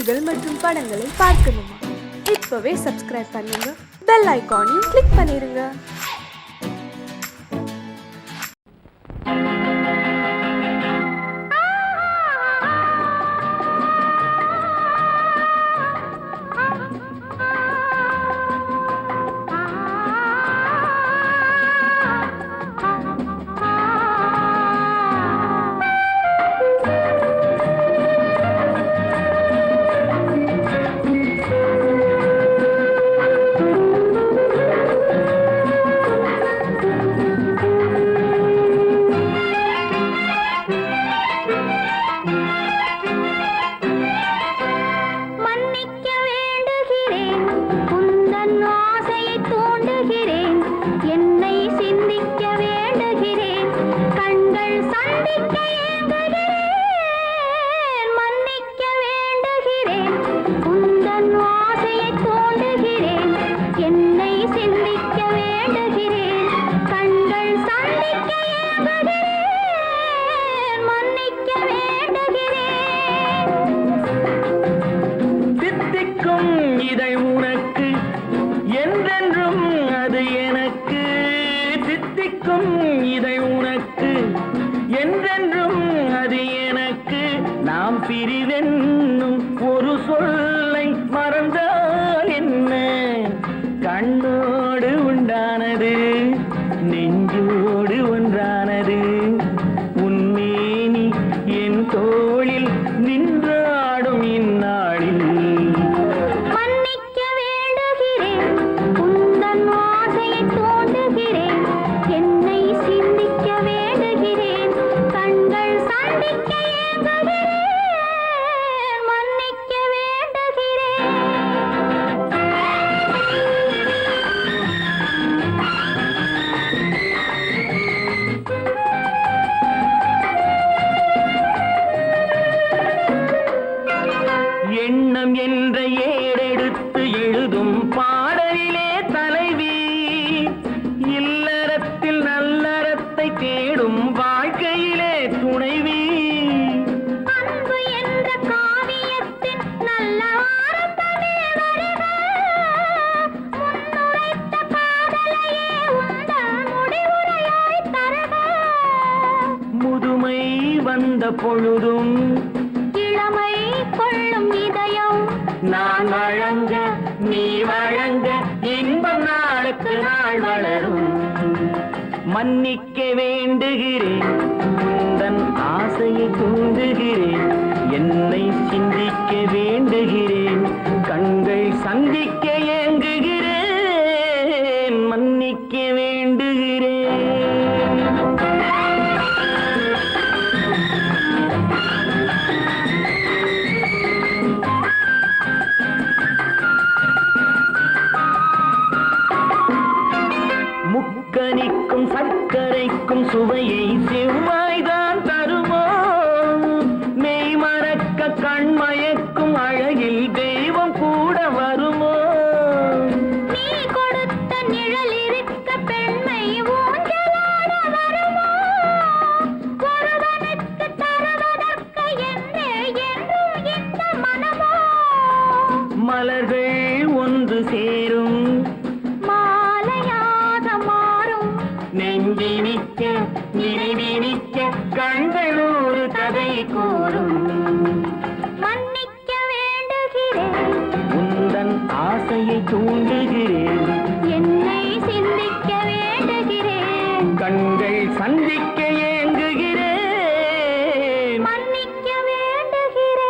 செய்திகள் மற்றும் படங்களை பார்க்கணுமா? இப்பவே சப்ஸ்கிரைப் பண்ணுங்க, பெல் ஐகானையும் கிளிக் பண்ணிருங்க. பிரிவென்னும் ஒரு சொல்லை மறந்தால் என்ன? கண்ணோடு உண்டானது நெஞ்சோடு ஒன்றானது. உன்மேனி என் தோளில் நின்றாடும் இந்நாளில் மன்னிக்க வேண்டுகிறேன், உந்தன் ஆசையை தோண்டுகிறேன், என்னை சிந்திக்க வேண்டுகிறேன், கண்கள் சந்திக்க ஏங்குகிறேன். எண்ணம் என்ற ஏடெடுத்து எழுதும் பாடலிலே தலைவி, இல்லறத்தில் நல்லறத்தை தேடும் வாழ்க்கையிலே துணைவி. அன்பு என்ற காவியத்தின் நல்ல ஆரம்பமே வருக, முன்னுரைத்த காதலையே உந்தன் முடிவுரையாய் தருக. முதுமை வந்த பொழுதும் இளமை கொள்ளும் இதயம் நான் வழங்க நீ வழங்க இன்பம் நாளுக்கு நாள் வளரும். மன்னிக்க வேண்டுகிறேன், உந்தன் ஆசையை தூண்டுகிறேன், என்னை சிந்திக்க வேண்டுகிறேன், கண்கள் சந்திக்க ஏங்குகிறேன். மன்னிக்க வேண்டுகிறேன். முக்கனிக்கும் சர்க்கரைக்கும் சுவையை செவ்வாய்தான் தருமோ? மெய் மறக்க கண்மயக்கும் அழகில் தெய்வம் கூட வருமோ? நீ கொடுத்த நிழல் இருக்க பெண்மை ஊஞ்சலாட வருமோ? ஒருவனுக்கு தருவதற்கு என்னே என்றும் இந்த மனமோ? மலர்கள் ஒன்று சேரும் நெஞ்சினிக்க நினைவினிக்க கண்கள் ஒரு கதை கூறும். மன்னிக்க வேண்டுகிறேன், உந்தன் ஆசையை தூண்டுகிறேன், என்னை சிந்திக்க வேண்டுகிறேன், கண்கள் சந்திக்க ஏங்குகிறேன். மன்னிக்க வேண்டுகிறேன்.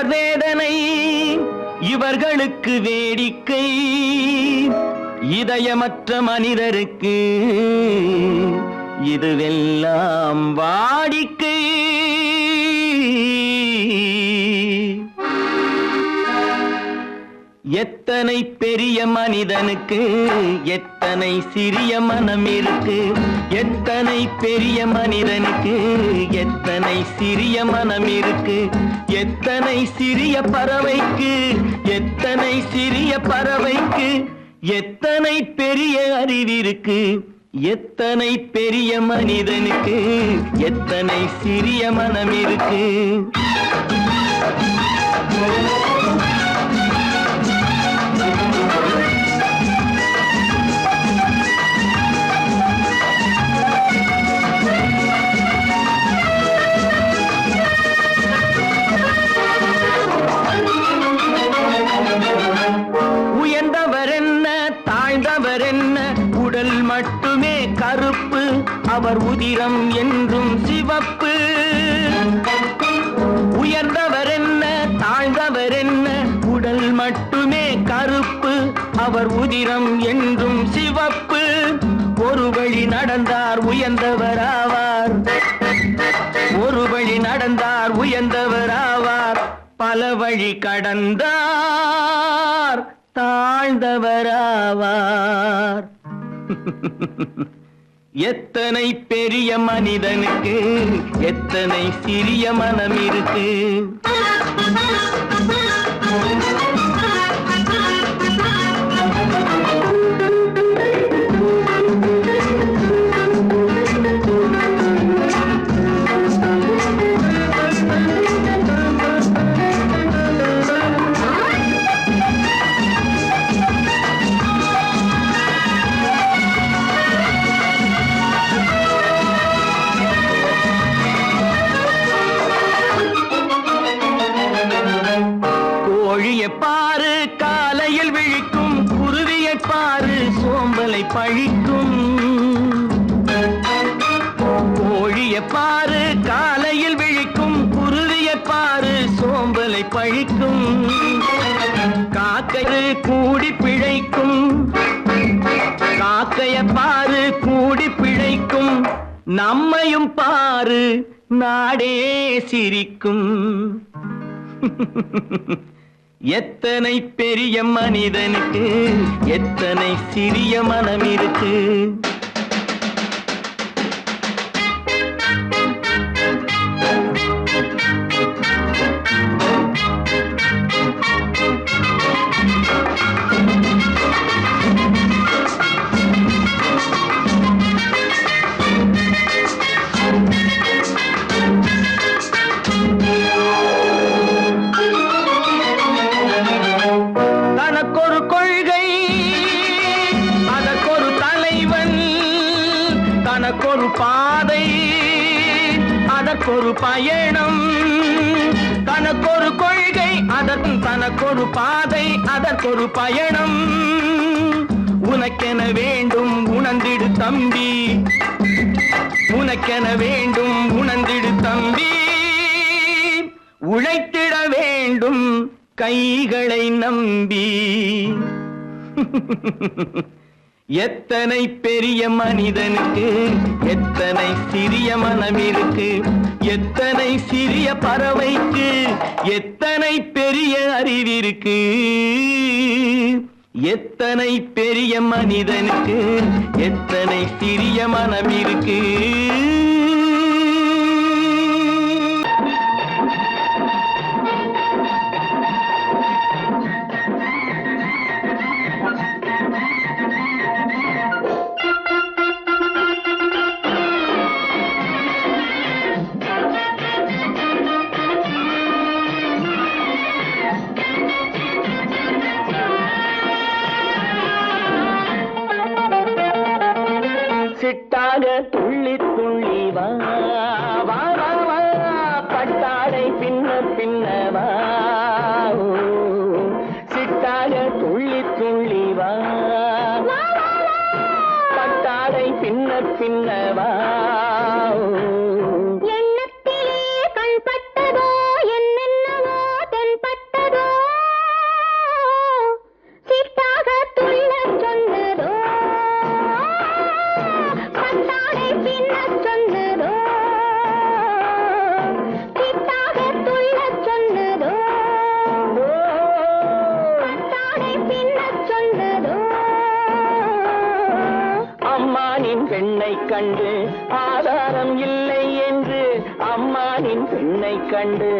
இவர் வேதனை இவர்களுக்கு வேடிக்கை, இதயமற்ற மனிதருக்கு இதுவெல்லாம் வாடிக்கை. எத்தனை பெரிய மனிதனுக்கு எத்தனை சிறிய மனம் இருக்கு, எத்தனை பெரிய மனிதனுக்கு எத்தனை சிறிய மனம் இருக்கு, எத்தனை சிறிய பறவைக்கு எத்தனை சிறிய பறவைக்கு எத்தனை பெரிய அறிவிருக்கு, எத்தனை பெரிய மனிதனுக்கு எத்தனை சிறிய மனம் இருக்கு. உயர்ந்தவர் என்ன தாழ்ந்தவர் என்ன, உடல் மட்டுமே கருப்பு, அவர் உதிரம் என்றும் சிவப்பு. உயர்ந்தவர் என்ன தாழ்ந்தவர் என்ன, உடல் மட்டுமே கருப்பு, அவர் உதிரம் என்றும் சிவப்பு. ஒரு வழி நடந்தார் உயர்ந்தவர் ஆவார், ஒரு வழி நடந்தார் உயர்ந்தவர் ஆவார், பல வழி கடந்தார் தாழ்ந்தவர் ஆவார். எத்தனை பெரிய மனிதனுக்கு எத்தனை சிறிய மனம் இருக்கு. கோழியை பாரு காலையில் விழிக்கும், குருவியை பாரு சோம்பலை பழிக்கும். கோழியை பாரு காலையில் விழிக்கும், குருவியை பாரு சோம்பலை பழிக்கும். காக்கை கூடி பிழைக்கும், காக்கைய பாரு கூடி பிழைக்கும். நம்மையும் பாரு நாடே சிரிக்கும். எத்தனை பெரிய மனிதனுக்கு எத்தனை சிறிய மனம் இருக்கு. தனக்கொரு கொள்கை அதற்கொரு தலைவன், தனக்கொரு பாதை அதற்கொரு பயணம். தனக்கொரு கொள்கை தனக்கொரு பாதை அதற்கொரு பயணம். உனக்கென வேண்டும் உணர்ந்திடு தம்பி, உனக்கென வேண்டும் உணர்ந்திடு தம்பி. உழைத்திட வேண்டும் கைகளை நம்பி. எத்தனை பெரிய மனிதனுக்கு எத்தனை சிறிய மனம் இருக்கு, எத்தனை சிறிய பறவைக்கு எத்தனை பெரிய அறிவிருக்கு, எத்தனை பெரிய மனிதனுக்கு எத்தனை சிறிய மனம் இருக்கு. சிட்டாக துள்ளி துள்ளி வா வா வா வா, பட்டாடை பின்ன பின்ன வா. சிட்டாக துள்ளி துள்ளி வா, பட்டாடை பின்ன பின்ன வா. எண்ணத்திலே கண்பட்டதோ என்னென்னவோ தென்பட்டதோ பெண்ணை கண்டு ஆதாரம் இல்லை என்று, அம்மானின் பெண்ணை கண்டு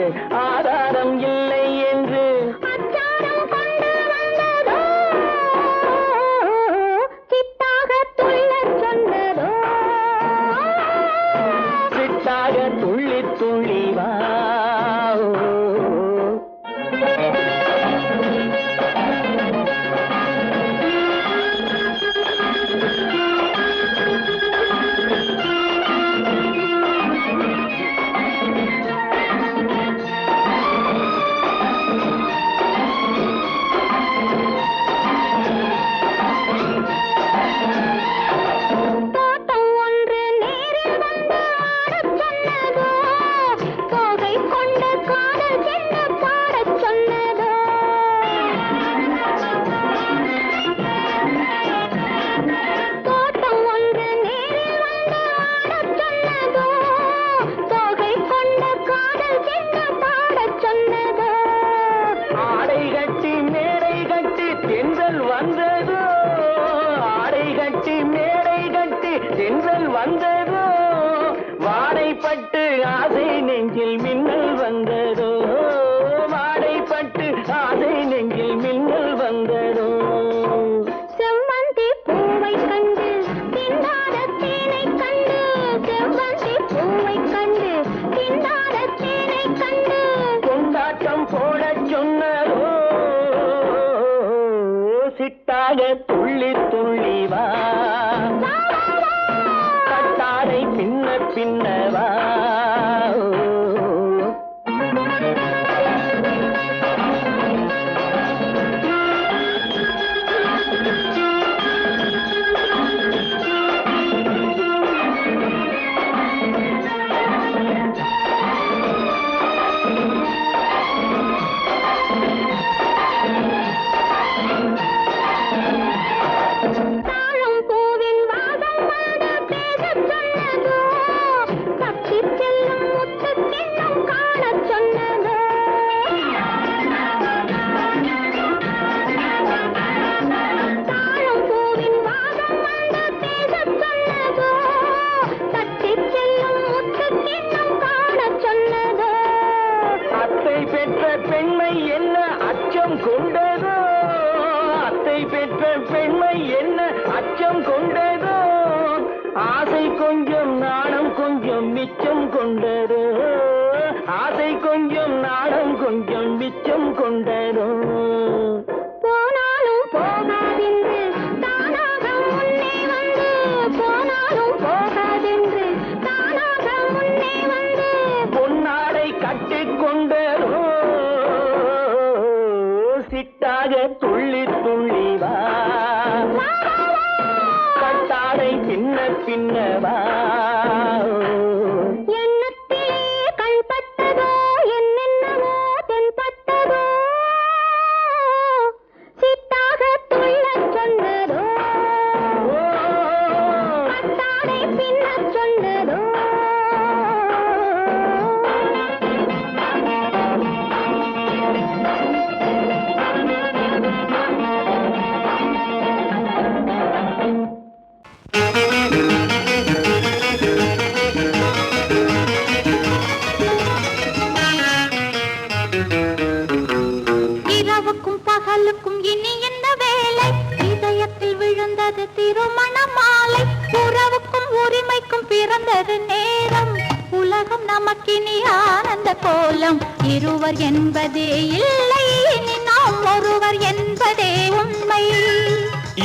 ஆதாரம் இல்லை என்று அச்சாரம் கொண்டு வந்ததோ, சித்தாக துள்ளச் சொன்னதோ, சிட்டாக துள்ளி துள்ளி வா. தோட்டம் ஒன்று நேரில் வந்து ஆடச் சொன்னதோ, தோகை கொண்ட காதல் என்ன பாடச் சொன்னதோ, தோட்டம் ஒன்று நேரில் வந்து ஆடச் சொன்னதோ, தோகை கொண்ட காதல் என்ன பாடச் சொன்னதோ, ஆடை கட்டி மேடை கட்டி தென்றல் வந்ததோ, ஆடை கட்டி மேடை கட்டி தென்றல் வந்ததோ, வாடைப்பட்டு ஆசை நெஞ்சில் மின்னல் வந்ததோ, வாடைப்பட்டு ஆசை நெஞ்சில் மின்னல் வந்ததோ. செவ்வந்தி பூவை கண்டு திண்டாட தேனை கண்டு, செவ்வந்தி பூவை கண்டு திண்டாட தேனை கண்டு, கொண்டாட்டம் போடச் சொன்னதோ, சிட்டாக துள்ளி துள்ளி வா. கட்டாடை பின்ன பின்ன வா. தாழம் பூவின் வாசம் வந்து பேசச் சொன்னதோ, தப்பிச் செல்லும் முத்துக் கிண்ணம் காணச் சொன்னதோ, தாழம் பூவின் வாசம் வந்து பேசச் சொன்னதோ, தப்பிச் செல்லும் முத்துக் கிண்ணம் காணச் சொன்னதோ, அத்தை பெற்ற பெண்மை என்ன அச்சம் கொண்டதோ, அத்தை பெற்ற பெண்மை என்ன அச்சம் கொண்டதோ, ஆசை கொஞ்சம் நாணம் கொஞ்சம் மிச்சம் கொண்டதோ, ஆசை கொஞ்சம் நாணம் கொஞ்சம் மிச்சம் கொண்டதோ. போனாலும் போகாதென்று தானாக முன்னே வந்து, போனாலும் போகாதென்று தானாக முன்னே வந்து, பொன்னாடை கட்டிக் கொண்டதோ, சிட்டாக துள்ளி துள்ளி வா. கட்டாடை பின்ன பின்ன வா. எண்ணத்திலே கண்பட்டதோ, என்னென்னவோ தென்பட்டதோ, சித்தாக துள்ளச் சொன்னதோ, கட்டாடை பின்னச் சொன்னதோ, இரவுக்கும் பகலுக்கும் இனி என்ன வேலை, இதயத்தில் விழுந்தது திருமண மாலை, உறவுக்கும் உரிமைக்கும் பிறந்தது நேரம், உலகம் நமக்கினி ஆனந்த கோலம், இருவர் என்பதே இல்லை இனி நாம் ஒருவர் என்பதே உண்மை.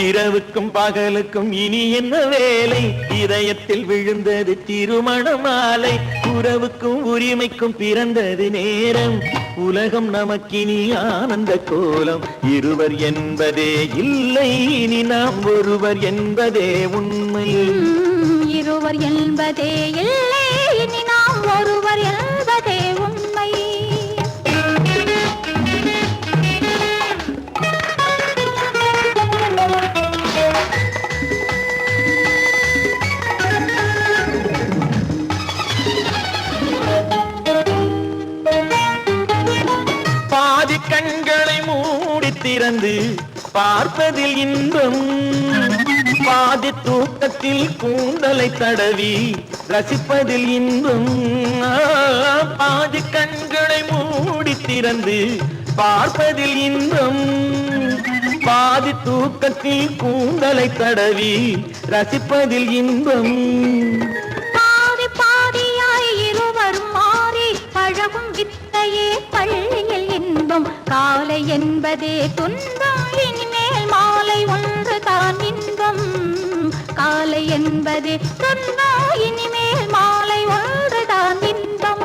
இரவுக்கும் பகலுக்கும் இனி என்ன வேலை, இதயத்தில் விழுந்தது திருமண மாலை, உறவுக்கும் உரிமைக்கும் பிறந்தது நேரம், உலகம் நமக்கினி ஆனந்த கோலம், இருவர் என்பதே இல்லை இனி நாம் ஒருவர் என்பதே உண்மை. இருவர் என்பதே இல்லை இனி நாம் ஒருவர் என்பதே உண்மை. கண்களை மூடி திறந்து பார்ப்பதில் இன்பம், பாதி தூக்கத்தில் கூந்தலை தடவி ரசிப்பதில் இன்பம், பாதி கண்களை மூடி திறந்து பார்ப்பதில் இன்பம். பாதி தூக்கத்தில் கூந்தலை தடவி ரசிப்பதில் இன்பம். பாதி பாதியாய் இருவரும் மாறி பழகும் வித்தையே பள்ளியில் இன்பம். காலை என்பதே துன்பம், இனிமேல் மாலை ஒன்று தான் இன்பம். காலை என்பதே துன்பம், இனிமேல் மாலை ஒன்று தான் இன்பம்.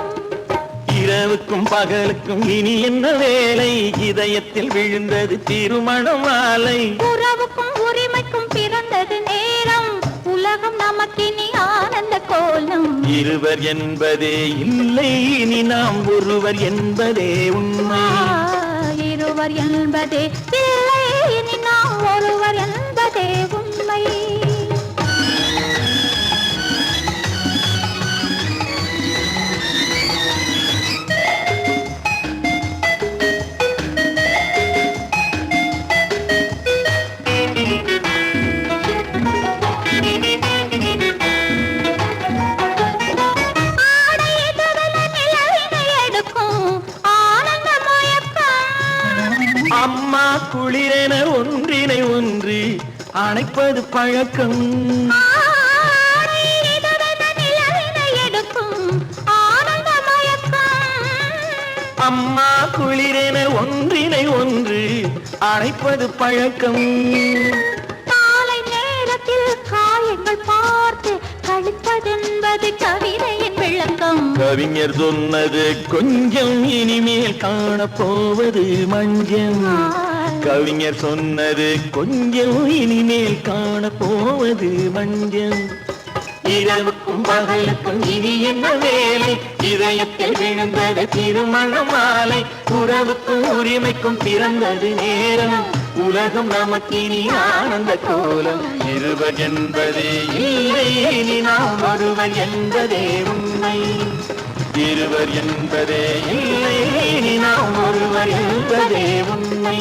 இரவுக்கும் பகலுக்கும் இனி என்ன வேலை, இதயத்தில் விழுந்தது திருமண மாலை. உறவுக்கும் உரிமைக்கும் பிறந்தது நேரம், உலகம் நமக்கினி ஆனந்த கோலம். இருவர் என்பதே இல்லை, இனி நாம் ஒருவர் என்பதே உண்மை. இருவர் என்பதே இல்லை, இனி நாம் ஒருவர் என்பதே உண்மை. அம்மா குளிரென ஒன்றினை ஒன்று அணைப்பது பழக்கம். அம்மா குளிரென ஒன்றினை ஒன்று அணைப்பது பழக்கம். காலை நேரத்தில் காயங்கள் பார்த்து கழிப்பதென்பது கவிதையின் விளக்கம். கவிஞர் சொன்னது கொஞ்சம், இனிமேல் காணப்போவது மஞ்சம். கவிஞர் சொன்னது கொஞ்சம், இனிமேல் காணப்போவது மஞ்சம். இரவுக்கும் பகலுக்கும் இனி என்ன வேலை, இதயத்தில் விழுந்தது திருமண மாலை. உறவுக்கும் உரிமைக்கும் பிறந்தது நேரம், உலகம் நமக்கினி ஆனந்த கோலம். இருவர் என்பதே இல்லை, இனி நாம் ஒருவர் என்பதே உண்மை. இருவர் என்பதே இல்லை, இனி நாம் ஒருவர் என்பதே உண்மை.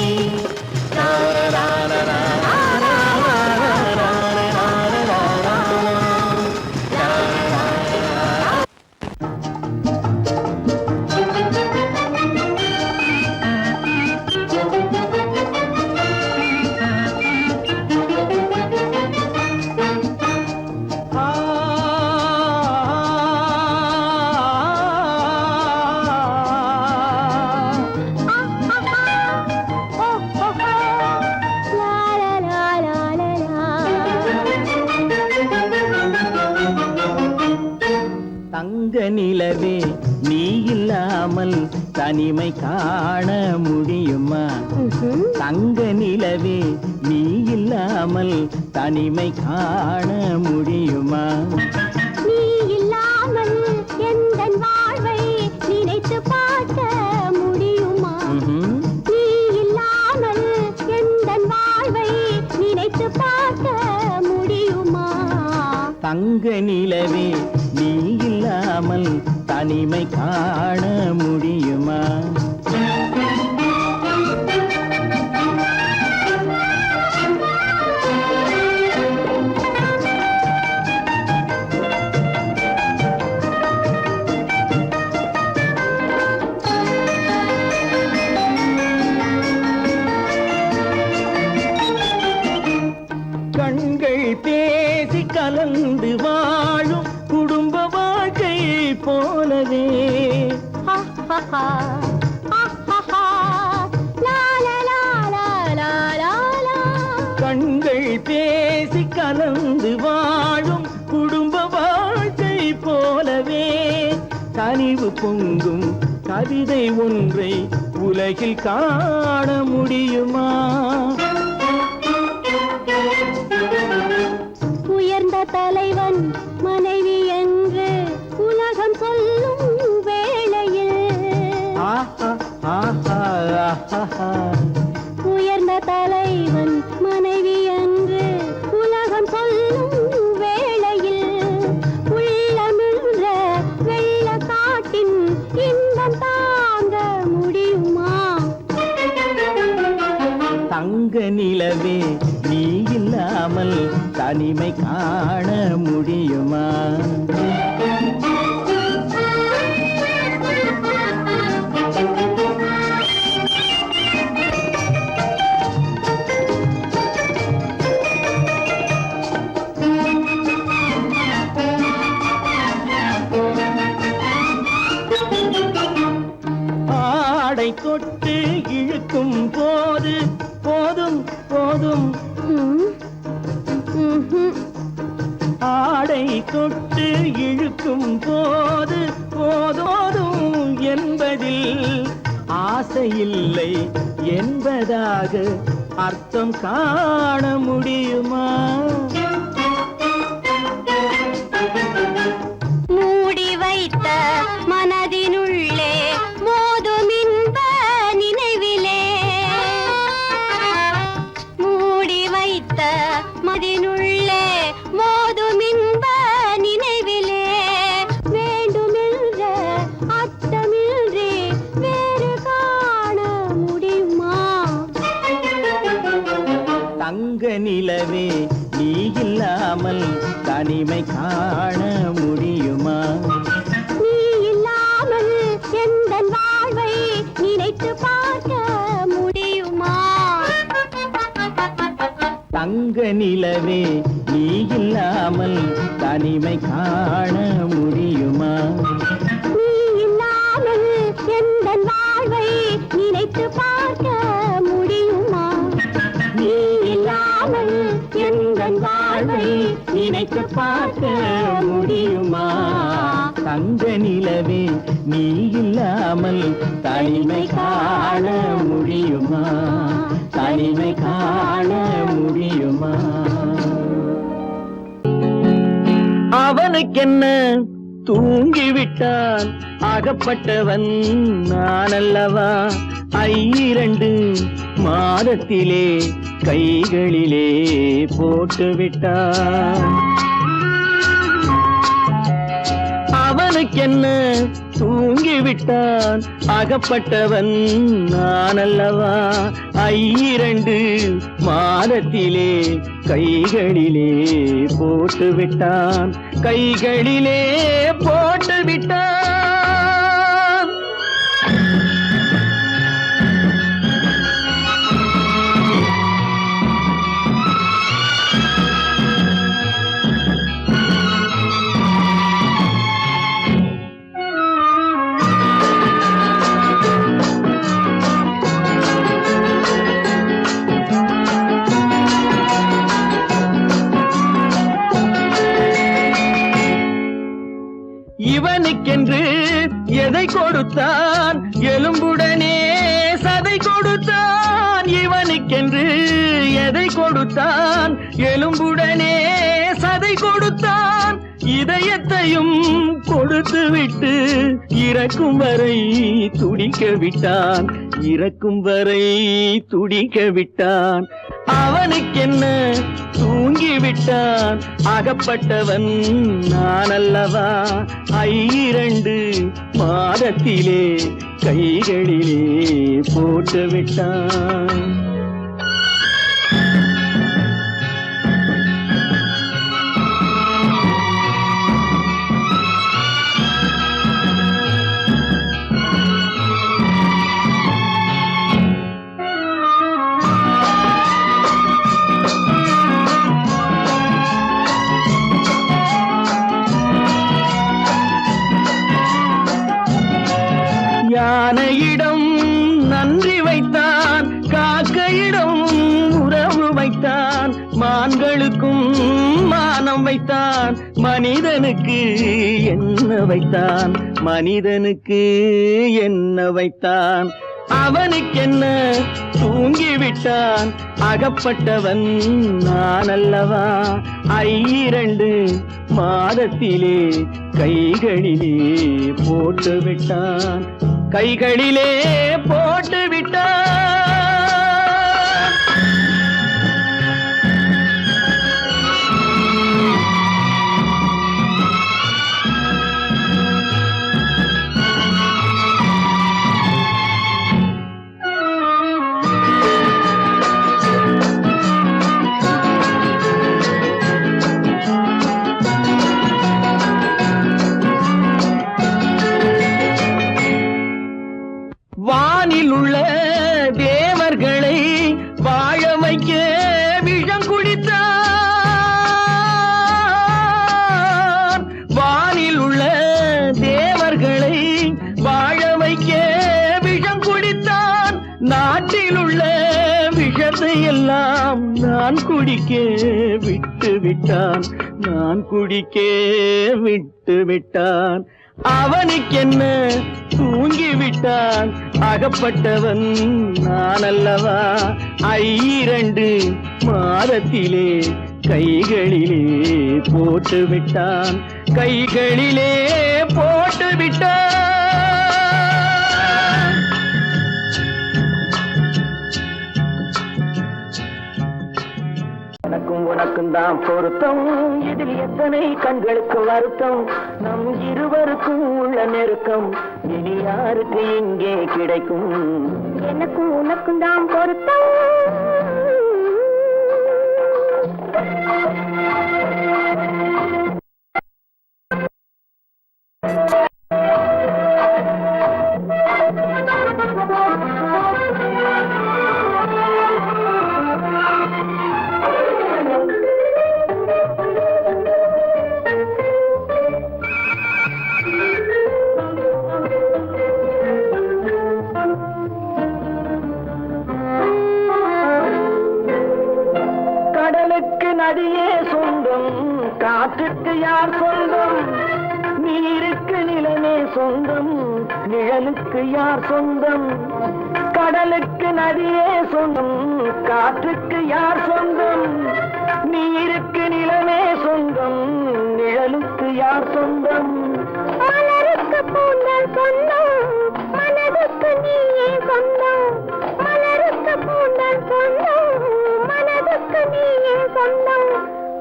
தங்க நிலவே நீ இல்லாமல் தனிமை காண முடியுமா? தங்க நிலவே நீ இல்லாமல் தனிமை காண முடியுமா? நீ இல்லாமல் எந்தன் வாழ்வை நினைத்து பார்க்க முடியுமா? நீ இல்லாமல் எந்தன் வாழ்வை நினைத்து பார்க்க முடியுமா? தங்க நிலவே நீ இல்லாமல் தனிமை காண முடியுமா? கண்கள் பேசி கலந்து வாழும் குடும்ப வாழ்க்கை போலவே. கண்கள் பேசி கலந்து வாழும் குடும்ப வாழ்க்கை போலவே. கனிவு பொங்கும் கவிதை ஒன்றை உலகில் காண முடியுமா? உயர்ந்த தலைவன் மனைவி என்று உலகம் சொல்லும் வேளையில், உயர்ந்த தலைவன் மனைவி என்று உலகம் சொல்லும் வேளையில், உள்ளமிழ்ந்த வெள்ள காட்டின் இன்பம் தாங்க முடியுமா? தங்க நிலவே நீ இல்லாமல் தனி தனிமை காண முடியுமா? ஆடை தொட்டு இழுக்கும் போது போதும் போதும், ஆடை தொட்டு இழுக்கும் போது போதோதும் என்பதில் ஆசையில்லை என்பதாக அர்த்தம் காண முடியுமா? மூடி வைத்த மனதினுள்ளே மோதும் இன்ப நினைவிலே, மூடி வைத்த மனதினுள்ளே மோதும் இன்ப நினைவிலே, வேண்டுமென்ற அர்த்தமின்றி வேறு காண முடியுமா? தங்க நிலவே நீ இல்லாமல் தனிமை காண முடியுமா? நீ இல்லாமல் எந்தன் வாழ்வை நினைத்து பார்க்க முடியுமா? தங்க நிலவே நீ இல்லாமல் தனிமை காண முடியுமா? நீ இல்லாமல் எந்தன் வாழ்வை நினைத்து பார்க்க முடியுமா? நீ இல்லாமல் எந்தன் வாழ்வை நினைத்து பார்க்க முடியுமா? தங்க நிலவே நீ இல்லாமல் தனிமை காண முடியுமா? தனிமை காண முடியுமா? அவனுக்கென்ன தூங்கிவிட்டான் அகப்பட்டவன் நான் அல்லவா? 2 மாதத்திலே கைகளிலே போட்டுவிட்டான். அவனுக்கென்ன தூங்கிவிட்டான் அகப்பட்டவன் நான் அல்லவா? 2 மாதத்திலே கைகளிலே போட்டுவிட்டான், கைகளிலே போட்டுவிட்டான். இவனுக்கென்று எதை கொடுத்தான் எலும்புடனே சதை கொடுத்தான். இவனுக்கென்று எதை கொடுத்தான் எலும்புடனே சதை கொடுத்தான். இதயத்தையும் கொடுத்து விட்டு இறக்கும் வரை துடிக்க விட்டான், இறக்கும் வரை துடிக்க விட்டான். அவனுக்கென்ன தூங்கிவிட்டான் அகப்பட்டவன் நான் அல்லவா? 2 மாதத்திலே கைகளிலே போட்டுவிட்டான். யானையிடம் நன்றி வைத்தான், காக்கையிடம் உறவு வைத்தான், மான்களுக்கும் மானம் வைத்தான், மனிதனுக்கு என்ன வைத்தான், மனிதனுக்கு என்ன வைத்தான். அவனுக்கென்ன தூங்கிவிட்டான் அகப்பட்டவன் நான் அல்லவா? 2 மாதத்திலே கைகளிலே போட்டுவிட்டான், கைகளிலே போட்டுவிட்டான். நான் குடிக்க விட்டு விட்டான், நான் குடிக்க விட்டு விட்டான். அவனுக்கென்ன தூங்கி விட்டான், அகப்பட்டவன் நான் அல்லவா. 2 மாதத்திலே கைகளிலே போட்டு விட்டான், கைகளிலே போட்டு விட்டான். எனக்கும் உனக்கும் தான் பொருத்தம், இதில் எத்தனை கண்களுக்கு வருத்தம். நம் இருவருக்கும் உள்ள நெருக்கம் இனி யாருக்கு இங்கே கிடைக்கும். எனக்கும் உனக்கும் தான் பொருத்தம். கடலுக்கு நதியே சொந்தம், காற்றுக்கு யார் சொந்தம். நீருக்கு நிலமே சொந்தம், நிழலுக்கு யார் சொந்தம். கடலுக்கு நதியே சொந்தம், காற்றுக்கு யார் சொந்தம். நீருக்கு நிலமே சொந்தம், நிழலுக்கு யார் சொந்தம். மலருக்கு பூந்தல் சொந்தம், மனதுக்கு நீயே சொந்தம். மலருக்கு பூந்தல் சொந்தம், மனதுக்கு நீயே சொந்தம்.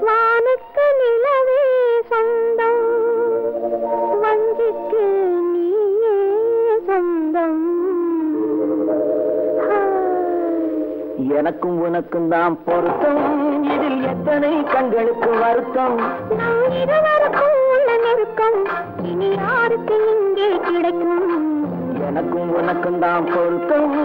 வானுக்கு நிலவே சொந்தம், வஞ்சிக்கு நீயே சொந்தம். எனக்கும் உனக்கும் தான் பொருத்தம், இதில் எத்தனை கண்களுக்கு வருத்தம். நம் இருவருக்கும் உள்ள நெருக்கம் இனி யாருக்கு இங்கே கிடைக்கும். எனக்கும் உனக்கும் தான் பொருத்தம்.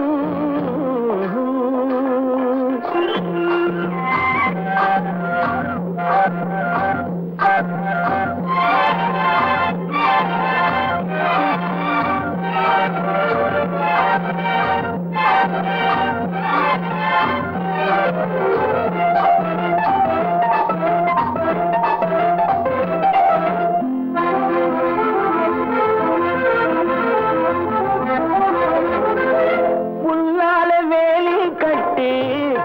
புல்லால வேலி கட்டி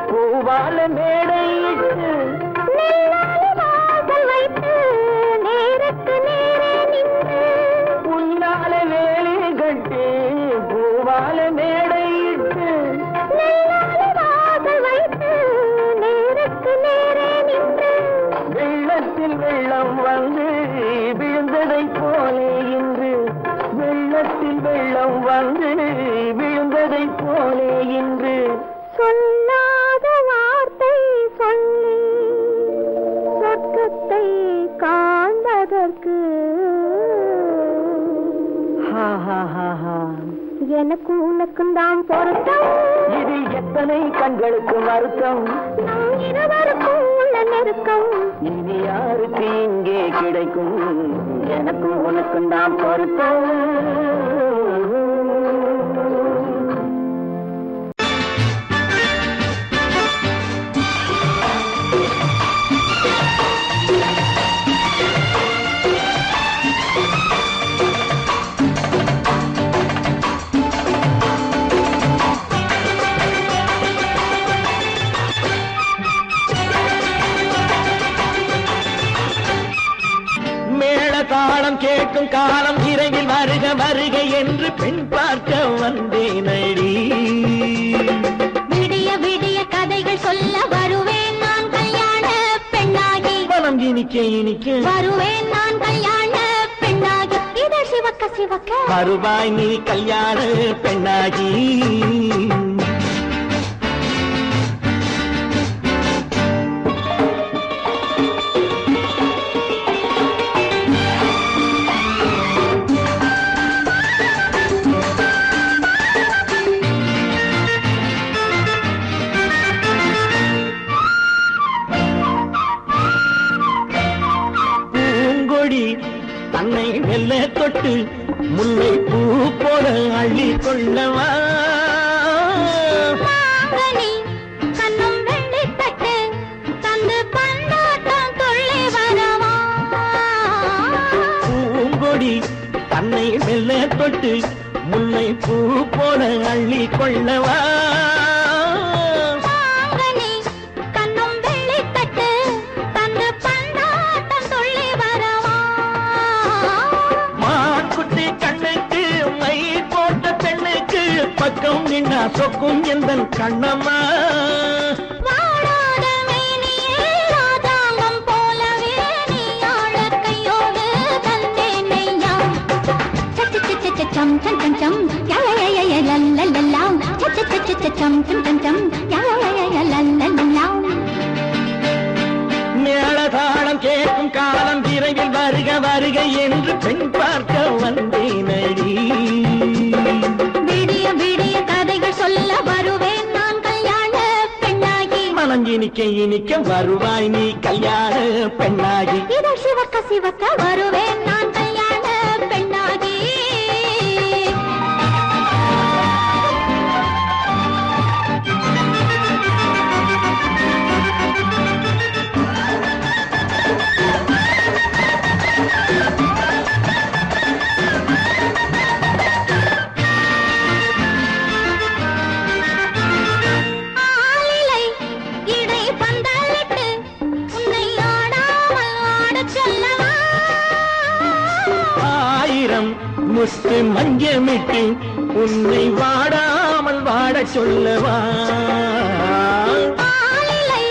பூவால மேடையிட்டு வாசல் வைத்து நேருக்கு நேரே நின்று. புல்லால வேலி கட்டி பூவால மேடையிட்டு வாசல் வைத்து நேருக்கு நேரே நின்று. வெள்ளத்தில் வெள்ளம் வந்து விழுந்ததை போலே இன்று. வெள்ளத்தில் வெள்ளம் வந்து விழுந்ததை போலே இன்று. சொல்லாத வார்த்தை சொல்லி சொர்க்கத்தை காண்பதற்கு எனக்கும் உனக்கும் தான் பொருத்தம். இதில் எத்தனை கண்களுக்கு வருத்தம். நம் இருவருக்கும் உள்ள நெருக்கம் இனி யாருக்கு இங்கே கிடைக்கும். எனக்கும் உனக்கும் தான் பொருத்தம். தாளம் கேட்கும் காலம் இரவில் வருக வருக என்று பெண் பார்க்க வந்தேனடி. விடிய விடிய கதைகள் சொல்ல வருவேன் நான் கல்யாண பெண்ணாகி. மனம் இனிக்க இனிக்க வருவேன் நான் கல்யாண பெண்ணாகி. இதழ் சிவக்க சிவக்க வருவாய் நீ கல்யாண பெண்ணாகி. தன்னை வெல்ல தொட்டு முல்லை பூ போல அள்ளி கொள்ளவா. கண்ணும் வெள்ளி தட்டு கொடி தன்னை மெல்ல தொட்டு முல்லை பூ போல அள்ளி கொள்ளவா மாங்கனி கண்ணும் வெள்ளித்தட்டு தந்து பந்தாட்டம் துள்ளி வரவா மான்குட்டி கண்ணுக்கு மை போட்ட பெண்ணுக்கு பக்கம் நின்னா சொக்கும் எந்தன் கண்ணம்மா வாடாத மேனியே ராதாங்கம் போலவே நீ ஆழ கையோடு தந்தேனையா சம் சம் சம் சம் யா யா யா யா லல்லல்லா சம் சம் சம் யா யா யா லல்லல்லா மேளதாளம் கேட்கும் காலம் விரைவில் வருக வருக என்று பெண் பார்க்க வந்தேனடி விடிய விடிய கதைகள் சொல்ல வருவேன் நான் கல்யாண பெண்ணாகி மனம் இனிக்க இனிக்க வருவாய் நீ கல்யாண பெண்ணாகி இதழ் சிவக்க சிவக்க வருவேன் நான் கல்யாண பெண்ணாகி ஆலிலை இடை பந்தலிட்டு உன்னை ஆடாமல் ஆடச் சொல்லவா ஆயிரம் முத்து மஞ்சமிட்டு உன்னை வாடாமல் வாடச் சொல்லவா ஆலிலை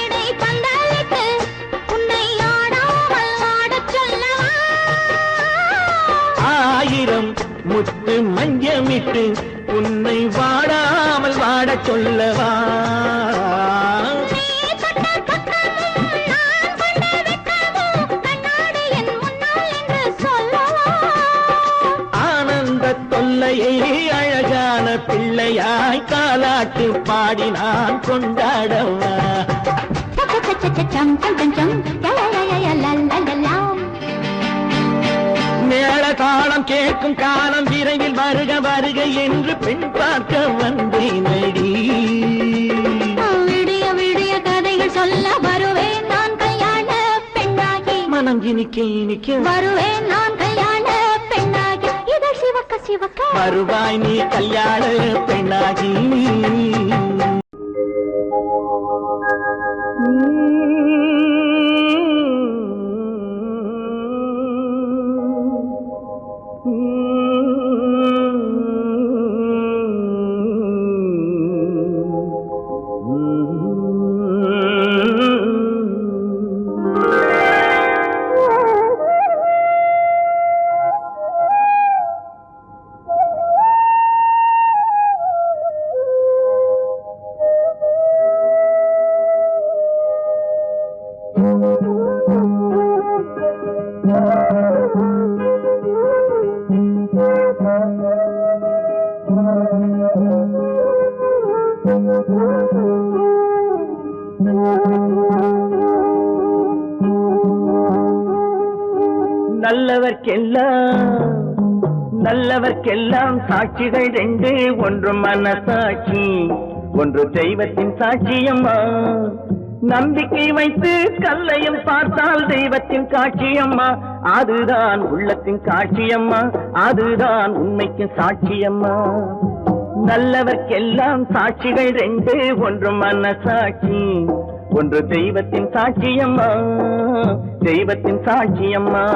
இடை பந்தலிட்டு உன்னை ஆடாமல் ஆடச் சொல்லவா ஆயிரம் முத்து மஞ்சமிட்டு உன்னை வாடாமல் வாடச் சொல்லவா நீ தொட்ட பக்கமும் நான் கொண்ட வெட்கமும் கண்ணாடி என் முன்னால் என்று சொல்லவா ஆனந்த தொல்லையை அழகான பிள்ளையாய் காலாட்டு பாடி நான் கொண்டாடவா சம் சம் சம் சம் யா யா யா லல்லல்லா மேளதாளம் கேட்கும் காலம் விரைவில் வருக வருக என்று பெண் பார்க்க வந்தேனடி விடிய விடிய கதைகள் சொல்ல வருவேன் நான் கல்யாண பெண்ணாகி மனம் இனிக்க இனிக்க வருவேன் நான் கல்யாண பெண்ணாகி இதழ் சிவக்க சிவக்க வருவாய் நீ கல்யாண பெண்ணாகி நல்லவர்க்கெல்லாம் சாட்சிகள் ரெண்டு, ஒன்று மனசாட்சி, ஒன்று தெய்வத்தின் சாட்சியம்மா. நம்பிக்கை வைத்து கல்லையும் பார்த்தால் தெய்வத்தின் காட்சியம்மா, அதுதான் உள்ளத்தின் காட்சியம்மா, அதுதான் உண்மைக்கு சாட்சியம்மா. நல்லவர்க்கெல்லாம் சாட்சிகள் ரெண்டு, ஒன்று மனசாட்சி, ஒன்று தெய்வத்தின் சாட்சியம்மா, தெய்வத்தின் சாட்சியம்மா.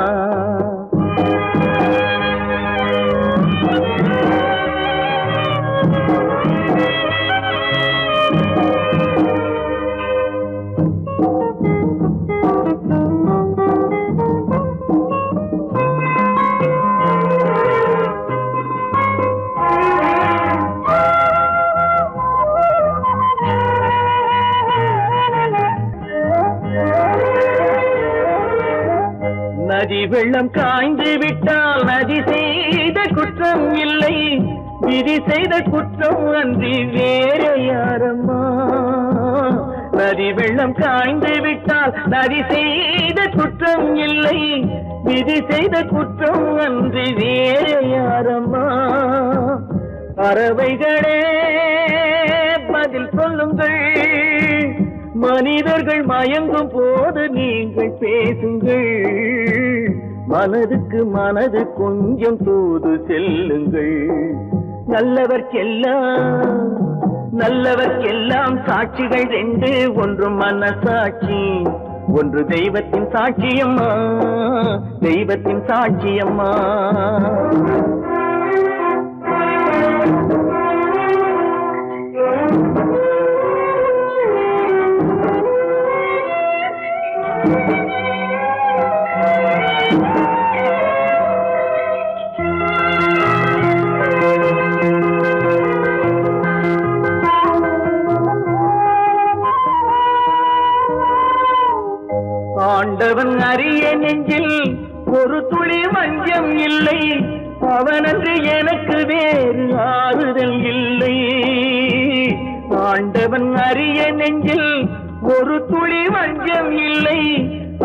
நதி வெள்ளம் காய்ந்து விட்டால் நதி செய்த குற்றம் இல்லை, விதி செய்த குற்றம் அன்றி வேற யாரம்மா. நதி வெள்ளம் காய்ந்து விட்டால் நதி செய்த குற்றம் இல்லை, விதி செய்த குற்றம் அன்றி வேற யாரம்மா. பறவைகளே பதில் சொல்லுங்கள், மனிதர்கள் மயங்கும் போது நீங்கள் பேசுங்கள். மனதுக்கு மனது கொஞ்சம் தூது செல்லுங்கள். நல்லவர்க்கெல்லாம் சாட்சிகள் ரெண்டு, ஒன்று மனசாட்சி, ஒன்று தெய்வத்தின் சாட்சியம்மா, தெய்வத்தின் சாட்சியம்மா. ஆண்டவன் அறிய நெஞ்சில் ஒரு துளி வஞ்சம் இல்லை, அவனன்று எனக்கு வேறு ஆறுதல் இல்லை. ஆண்டவன் அறிய நெஞ்சில் ஒரு துளி வஞ்சம் இல்லை,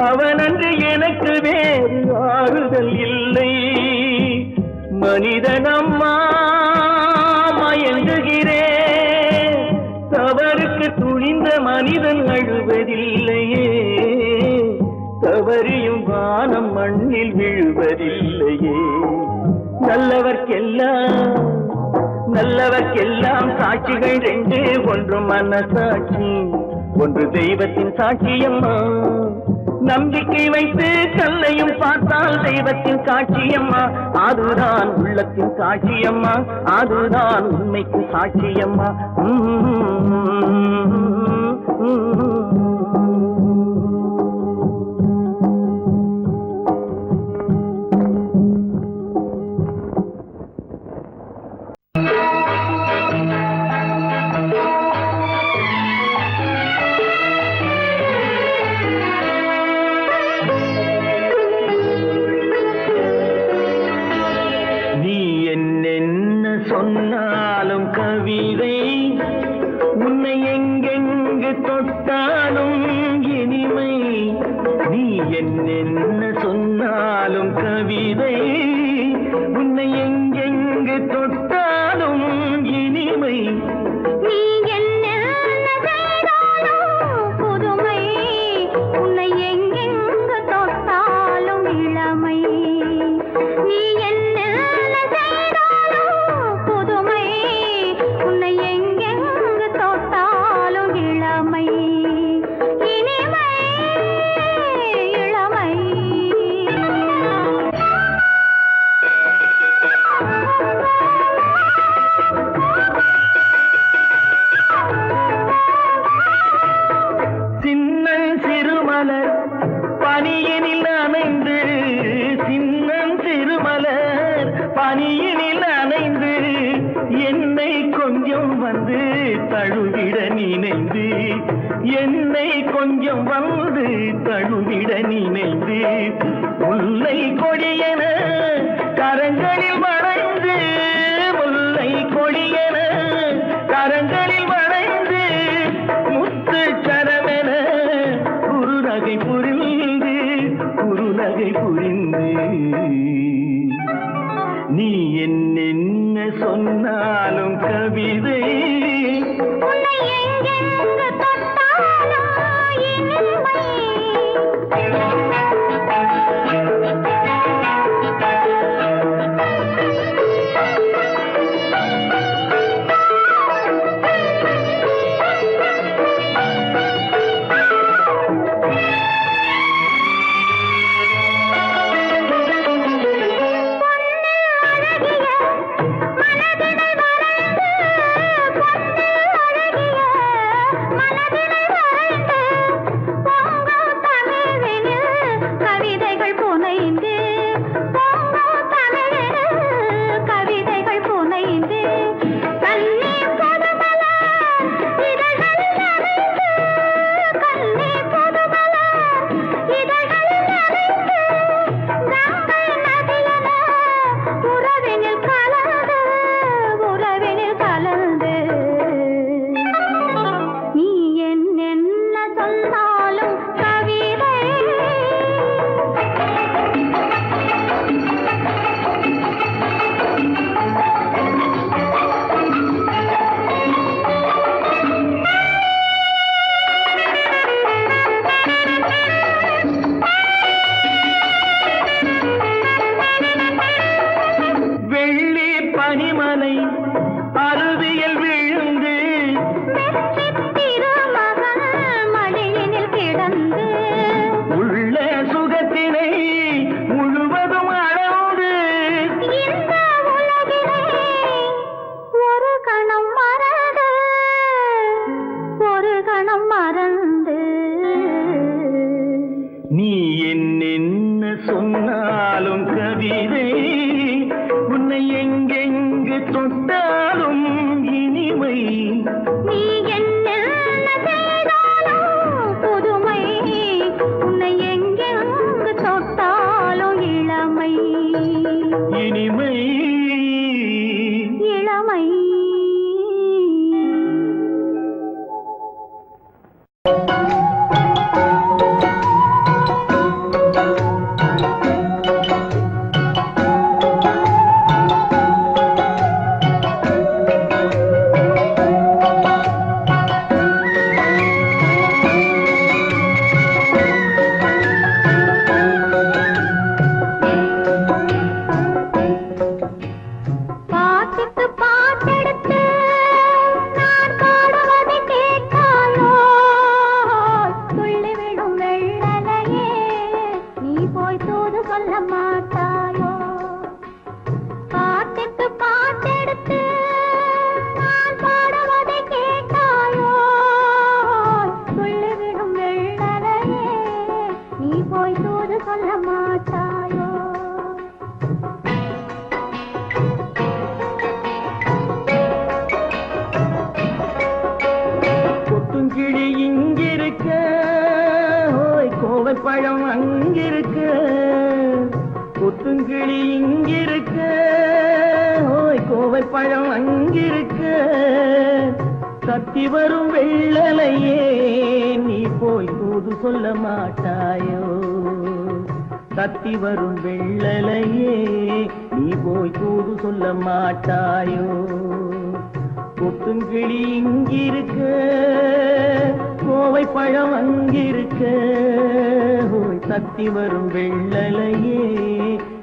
அவனன்று எனக்கு வேறு ஆறுதல் இல்லை. மனிதனம்மா மயங்குகிறேன், தவறுக்கு துணிந்த மனிதன் அழுவதில்லையே, தவறியும் வானம் மண்ணில் விழுவதில்லையே. நல்லவர்க்கெல்லாம் சாட்சிகள் ரெண்டு, ஒன்று மனசாட்சி, ஒன்று தெய்வத்தின் சாட்சியம்மா. நம்பிக்கை வைத்து கல்லையும் பார்த்தால் தெய்வத்தின் சாட்சியம்மா, அதுதான் உள்ளத்தின் சாட்சியம்மா, அதுதான் உண்மைக்கு சாட்சியம்மா. சொன்னாலும் கவிதை, உன்னை எங்கெங்கு தொட்டாலும் இனிமை. நீ என்ன சொன்னாலும் கவிதை, உன்னை எங்கெங்கு தொட்டாலும் இனிமை. நீ என்ன செய்தாலும் புதுமை, உன்னை எங்கெங்கு தொட்டாலும் இளமை. நீ என்ன பனியினில் அணைந்து, சின்னம் திருமலர் பனியினில் அணைந்து, என்னை கொஞ்சம் வந்து தழுவிட நினைந்து, என்னை கொஞ்சம் வந்து தழுவிட நினைந்து, முல்லை கொடியென கரங்களில் வளைந்து, முல்லை கொடியென கரங்களில் வளைந்து, முத்து சரமென குறுநகை புரிந்து, குறுநகை புரிந்து. நீ என்ன சொன்னாலும் கவிதை, உன்னை எங்கெங்கு தொட்டாலும் இனிமை. மனதினை சொன்னாலும் கவிதை உன்னை எங்கெங்கு தொட்டாலும் இனிமை நீ என்ன செய்தாலும் புதுமை உன்னை எங்கெங்கு தொட்டாலும் இளமை இனிமை இளமை பாட்டுக்கு பாட்டெடுத்து நான் பாடுவதை கேட்காயோ துள்ளி விடும் வெள்ளலையே நீ போய் தூது சொல்ல மாட்டாயோ பாட்டுக்கு பாட்டெடுத்து நான் பாடுவதை கேட்காயோ துள்ளி விடும் வெள்ளலையே நீ போய் தூது சொல்ல மாட்டாயோ கொத்துங்கிளி இங்கிருக்க ஓய் கோவை பழம் அங்கிருக்க கொத்துங்கிளி இங்கிருக்க ஓய் கோவை பழம் அங்கிருக்க தத்தி வரும் வெள்ளலையே நீ போய் தூது சொல்ல மாட்டாயோ தத்தி வரும் வெள்ளலையே நீ போய் தூது சொல்ல மாட்டாயோ கொத்துங்கிளி இங்கிருக்க கோவை பழம் அங்கிருக்க ஓய் தத்தி வரும் வெள்ளலையே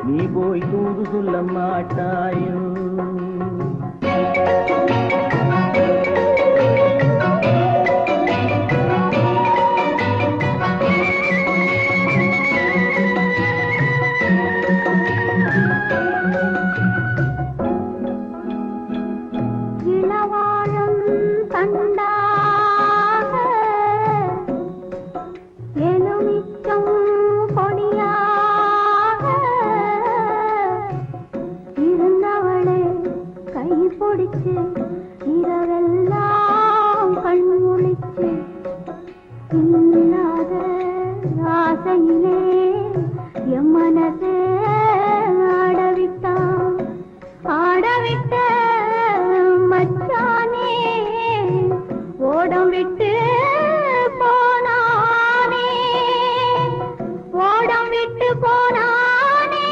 நீ போய் தூது சொல்ல மாட்டாயோ இளவாழம் தண்டாக எலுமிச்சம் கொடியாக இருந்தவளே கை பிடிச்சு இரவெல்லாம் கண் முழிச்சு இல்லாத ஆசையிலே என் மனசே ஆடவிட்டான் ஆடவிட்ட மச்சானே ஓடம் விட்டு போனானே ஓடம் விட்டு போனானே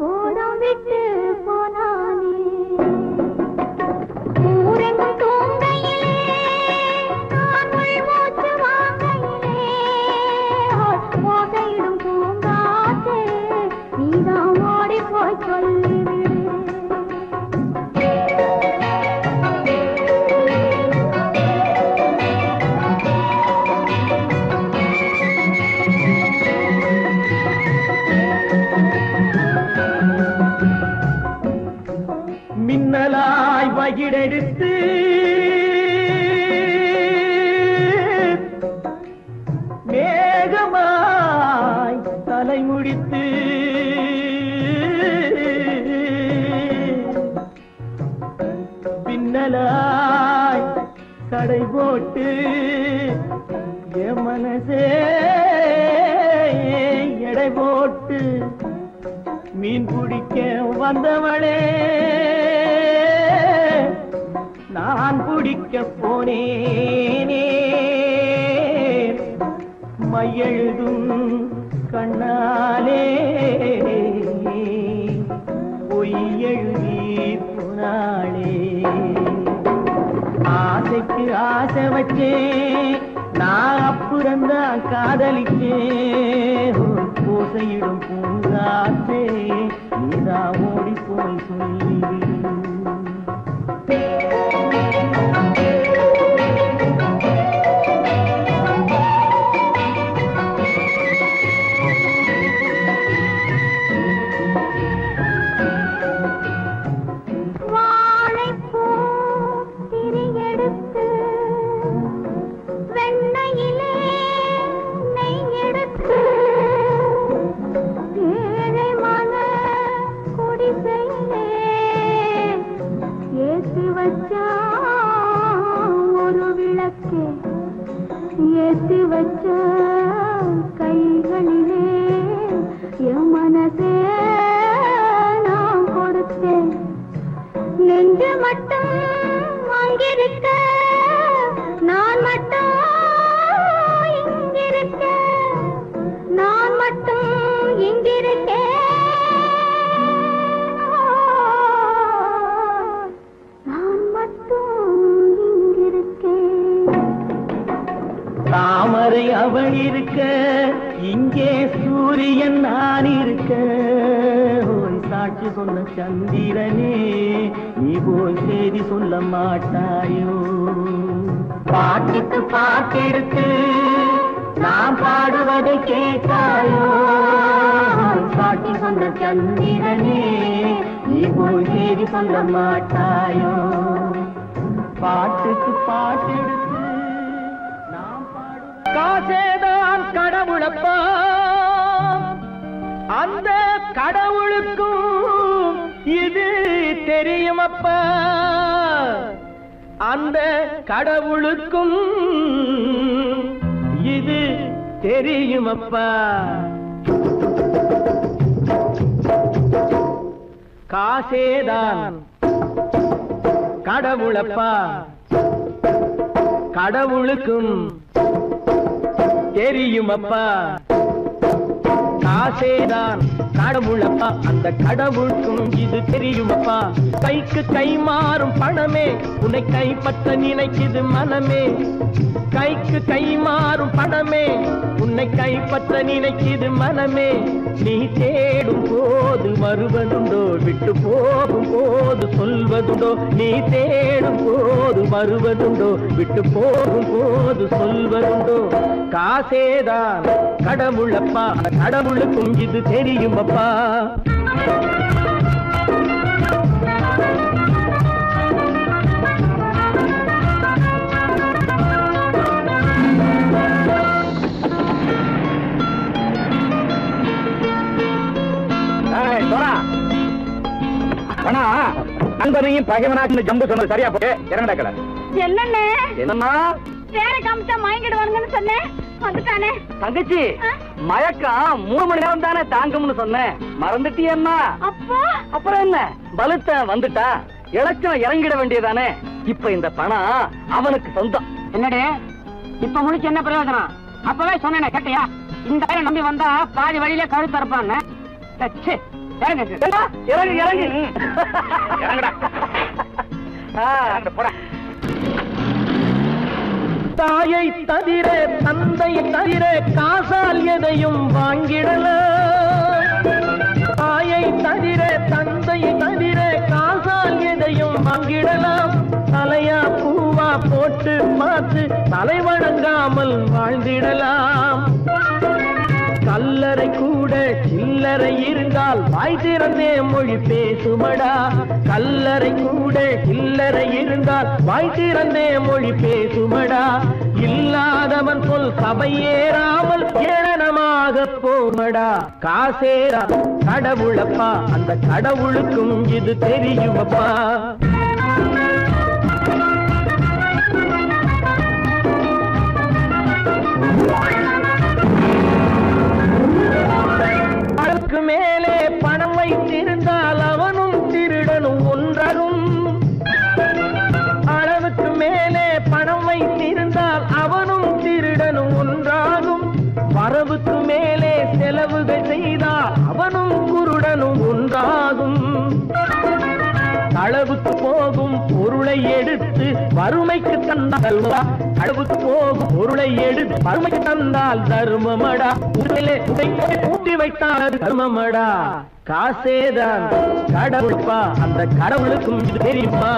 ஓடம் விட்டு போனானே ஊரெங்கும் தூங்கையிலே நான் உள்மூச்சு வாங்கையிலே ஓசையிடும் பூங்காற்றே நீதான் ஓடி போய் சொல்லிவிடு மின்னலாய் வகிடெடுத்து மேகமாய் தலைமுடித்து பின்னலாய் கடை போட்டு என் மனசே எடை போட்டு மீன் பிடிக்க வந்தவளே நான் பிடிக்க போனேனே மையெழுதும் கண்ணாலே பொய் எழுதி போனாளே ஆசைக்கு ஆசை வச்சே நான் அப்புறந்தான் காதலிச்சேன் ஓசையிடும் பூங்காற்றே நீதா ஓடி போய் சொல்லிவிடு வாழைப்பூ திரியெடுத்து வெண்ணையிலே ஏத்தி வச்ச கைகளிலே என் மனசே நான் கொடுத்தேன். நெஞ்சு மட்டும் அங்கிருக்க, நான் மட்டும் இங்கிருக்க, நான் மட்டும் இங்கிருக்கேன், நான் மட்டும் இங்கிருக்கேன். தாமரை அவள் இருக்க, இங்கே சூரியன் நான் இருக்க. ஓய் சாட்சி சொன்ன சந்திரனே, நீ போய் செய்தி சொல்ல மாட்டாயோ? பாட்டுக்கு பாட்டெடுத்து நான் பாடுவதை கேட்டாயோ? சாட்சி சொன்ன சந்திரனே, நீ போய் செய்தி சொல்ல மாட்டாயோ? பாட்டுக்கு பாட்டெடுத்து நாம் பாடுவதை காசேதான் கடவுளப்பா, அந்த கடவுளுக்கும் இது தெரியுமப்பா, அந்த கடவுளுக்கும் இது தெரியுமப்பா. காசேதான் கடவுளப்பா, கடவுளுக்கும் தெரியுமப்பா. காசேதான் கடவுளப்பா, அந்த கடவுளுக்கும் இது தெரியுமப்பா. கைக்கு கை மாறும் பணமே, உன்னை கைப்பற்ற நினைக்குது மனமே. கைக்கு கை மாறும் பணமே, உன்னை கைப்பற்ற நினைக்குது மனமே. நீ தேடும் போது வருவதுண்டோ, விட்டு போகும் போது சொல்வதுண்டோ? நீ தேடும் போது வருவதுண்டோ, விட்டு போகும் போது சொல்வதுண்டோ? காசேதான் கடவுளப்பா, கடவுளுக்கும் இது தெரியுமப்பா. நண்பனையும் பகைவனாக்கு ஜம்பு சொன்னது சரியா போய் இறங்கடா கடை. என்னண்ணே என்னம்மா வேற காமிச்சா மயங்கிடுவானுங்கன்னு சொன்னேன், வந்துட்டானே. தங்கச்சி, மயக்கம் 3 மணி நேரம் தானே தாங்கும்னு சொன்னேன், மறந்துட்டியம்மா? அப்போ அப்புறம் என்ன, பலுத்த வந்துட்டா இலச்சம் இறங்கிட வேண்டியதானே. இப்ப இந்த பணம் அவனுக்கு சொந்தம். என்னடே இப்ப முடிச்சு என்ன பிரயோஜனம்? அப்பவே சொன்னேனே கேட்டியா? இந்த பேரை நம்பி வந்தா பாதி வழியில கழுத்து அறுப்பான்னு. இறங்கு இறங்கு இறங்கு இறங்குடா. போடா. தாயை தவிர தந்தை தவிர காசால் எதையும் வாங்கிடலாம். தாயை தவிர தந்தை தவிர காசால் எதையும் வாங்கிடலாம். தலையா பூவா போட்டு பார்த்து தலை வணங்காமல் வாழ்ந்திடலாம். கல்லறை கூட சில்லறை இருந்தால் வாய் திறந்தே மொழி பேசுமடா. கல்லறை கூட சில்லறை இருந்தால் வாய் திறந்தே மொழி பேசுமடா. இல்லாதவன் சொல் சபையேறாமல் ஏளனமாக போமடா. காசேரா கடவுளப்பா, அந்த கடவுளுக்கும் இது தெரியுமப்பா. அளவுக்கு மேலே பணம் வைத்திருந்தால் அவனும் திருடனும் ஒன்றாகும். அளவுக்கு மேலே பணம் வைத்திருந்தால் அவனும் திருடனும் ஒன்றாகும். வரவுக்கு மேலே செலவுகள் செய்தால் அவனும் குருடனும் ஒன்றாகும். அளவுக்கு போகும் பொருளை எடுத்து வறுமைக்கு தந்தால் அளவுக்கு போகும் பொருளை எடுத்து வறுமைக்கு தந்தால் தர்மமடா. ஊட்டி வைத்தால் தர்மமடா. காசேதான் கடவுள்பா, அந்த கடவுளுக்கும் இது தெரியுமா?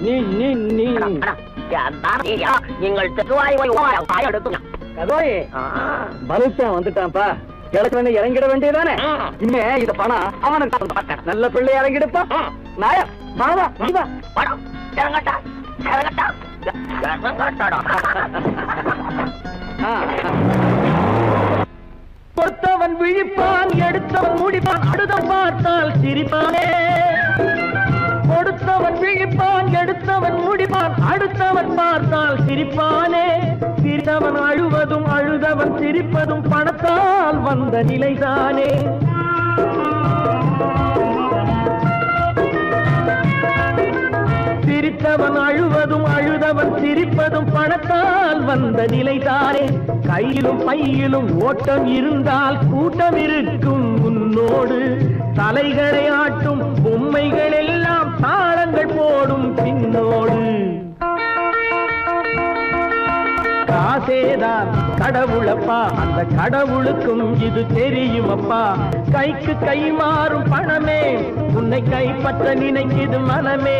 நீ நீ நீ நீங்கள் பலுத்தான் வந்துட்டான்ப்பா. கிழக்கு இறங்கிட வேண்டியதானே. இனிமே இந்த பணம் அவனுக்கு நல்ல பிள்ளை இறங்கிடுப்பா. நாயா வாடா பணம் இறங்கட்டா இறங்கட்டா கொடுத்தவன் எடுத்தவன் விழிப்பான் எடுத்தவன் முடிப்பான் அடுத்தவன் பார்த்தால் சிரிப்பானே கொடுத்தவன் விழிப்பான் எடுத்தவன் முடிப்பான் அடுத்தவன் பார்த்தால் சிரிப்பானே சிரித்தவன் அழுவதும் அழுதவன் சிரிப்பதும் பணத்தால் வந்த நிலைதானே சிரித்தவன் அழுவதும் அழுதவன் சிரிப்பதும் பணத்தால் வந்த நிலைதானே கையிலும் பையிலும் ஓட்டம் இருந்தால் கூட்டம் இருக்கும் உன்னோடு தலைகளை ஆட்டும் பொம்மைகள் எல்லாம் தாளங்கள் போடும் பின்னோடு காசேதான் கடவுளப்பா அந்த கடவுளுக்கும் இது தெரியுமப்பா கைக்கு கை மாறும் பணமே உன்னை கைப்பற்ற நினைக்குது மனமே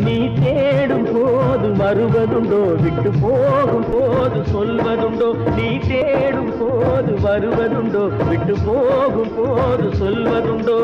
நீ தேடும் போது வருவதுண்டோ விட்டு போகும் போது சொல்வதுண்டோ நீ தேடும் போது வருவதுண்டோ விட்டு போகும் போது சொல்வதுண்டோ